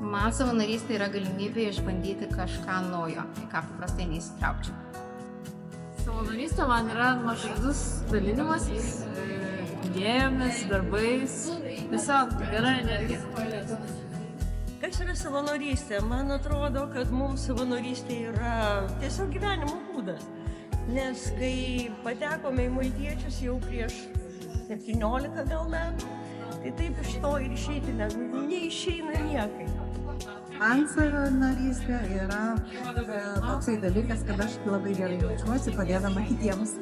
Man savanorystė yra galimybė išbandyti kažką naujo, į ką paprastai neįsitraukčiau. Savanorystė man yra nuoširdus dalinimasis idėjomis, darbais, tiesiog gera energija. Kas yra savanorystė? Man atrodo, kad mums savanorystė yra tiesiog gyvenimo būdas. Nes kai patekome į Maltiečius jau prieš 17 gal metų, tai taip iš to ir išeiti neišeina niekaip. Man savanorystė yra toksai dalykas, kad aš labai gerai jaučiuosi padėdama kitiems.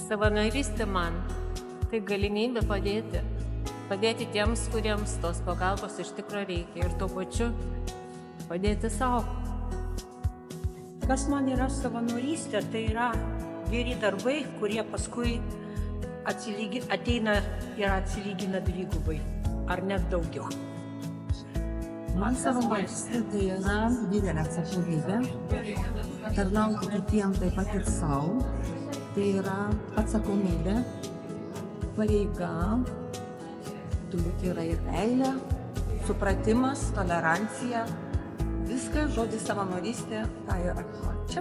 Savanorystė man tai galimybė padėti tiems, kuriems tos pagalbos iš tikrųjų reikia ir tuo pačiu padėti savo. Kas man yra savanorystė, tai yra geri darbai, kurie paskui ateina ir atsilygina dvigubai, ar net daugiau. Man savanorystė tai yra didelė atsakomybė, tarnauti kitiems taip pat ir savo. Tai yra atsakomybė, pareiga, turbūt yra ir meilė, supratimas, tolerancija. Viskas, žodis savanorystė, tai yra. Čia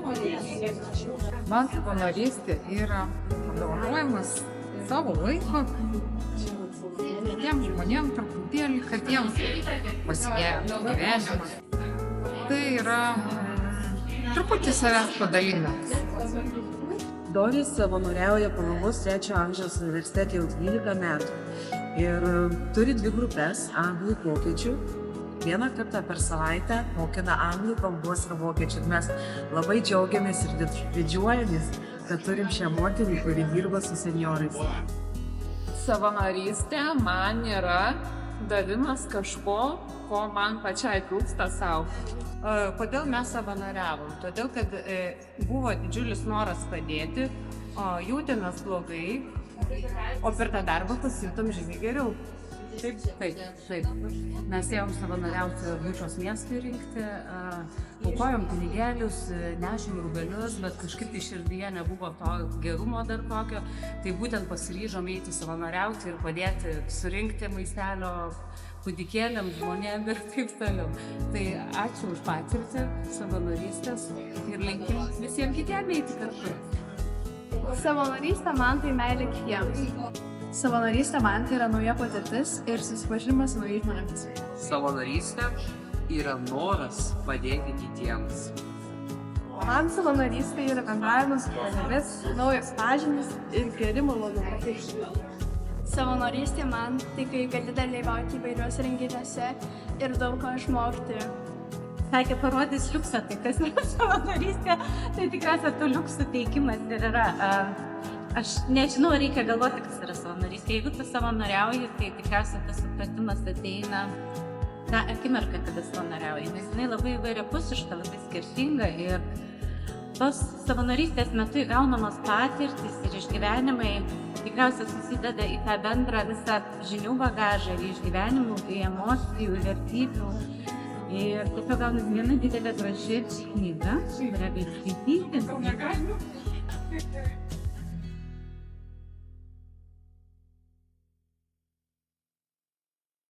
Man savanorystė yra padovanojimas savo laiko kitiems žmonėms truputėlį, kad jiems pasigerintų gyvenimą. Tai yra truputį savęs padalinimas. Doris savanoriauja Palangos 3 amžiaus universitete jau 12 metų ir turi 2 grupės – anglų ir vokiečių. Vieną kartą per savaitę mokina anglų kalbos ir vokiečių. Mes labai džiaugiamės ir didžiuojamės, kad turim šią moterį, kuri dirba su senjorais. Savanorystė man yra davimas kažko, ko man pačiai trūksta savo. Kodėl mes savanoriavom? Todėl, kad buvo didžiulis noras padėti, jautėmės blogai, o per tą darbą pasijutom žymiai geriau. Taip. Mes ėjom savanoriauti Bučos miestui rinkti, aukojom pinigėlius, nešėm rubelius, bet kažkaip tai širdyje nebuvo to gerumo dar tokio. Tai būtent pasiryžom eiti savanoriauti ir padėti surinkti maistelio kūdikėliam, žmonėm ir taip toliau. Tai ačiū už patirtį, savanorystės ir linkim visiems kitiem eiti kartu. Savanorystė man tai meilė kitiems. Savanorystė man tai yra nauja patirtis ir susipažinimas su naujais žmonėmis. Savanorystė yra noras padėti kitiems. Man savanorystė yra bendravimas su žmonėmis, naujos pažintys ir geri malonumai. Savanorystė man tai, kai gali dalyvauti įvairiuose renginiuose ir daug ko išmokti. Sakė, parodys liuksą, tai kas yra savanorystė, tai tikriausiai to liuksų teikimas ir yra. Aš nežinau, reikia galvoti, kas yra savanorystė. Jeigu tu savanoriauji, tai tikriausiai tas supratimas ateina tą akimirką, kada savanoriauji. Nes jinai labai įvairiapusiška, labai skirtinga ir tos savanorystės metu įgaunamos patirtys ir išgyvenimai tikriausiai susideda į tą bendrą visą žinių bagažą, į išgyvenimų, į emocijų, į vertybių. Ir tiesiog gaunasi viena didelė graži knyga, kurią gali skaityti.